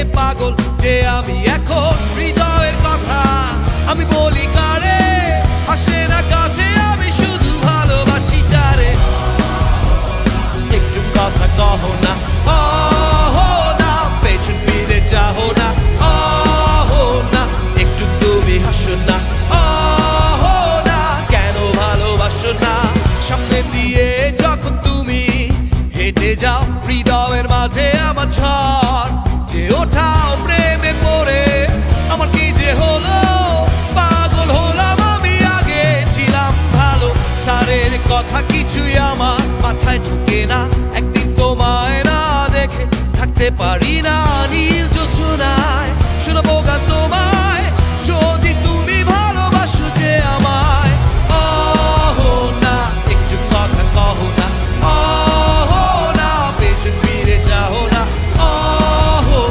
দেখে পাগল যে আমি এখন হৃদয়ের কথা আমি বলি কারে আসে না কাছে আমি শুধু ভালোবাসি যারে একটু কথা কহো না না পেছন ফিরে যাও না না একটু তুমি হাসো না না কেন ভালোবাসো না সামনে দিয়ে যখন তুমি হেঁটে যাও হৃদয়ের মাঝে আমার ঝড় যে ওঠাও প্রেমে পড়ে আমার কি যে হলো পাগল হলাম আমি আগে ছিলাম ভালো সারের কথা কিছুই আমার মাথায় ঢোকে না একদিন তোমায় না দেখে থাকতে পারি না নীল জোছনায় শোনাবো গান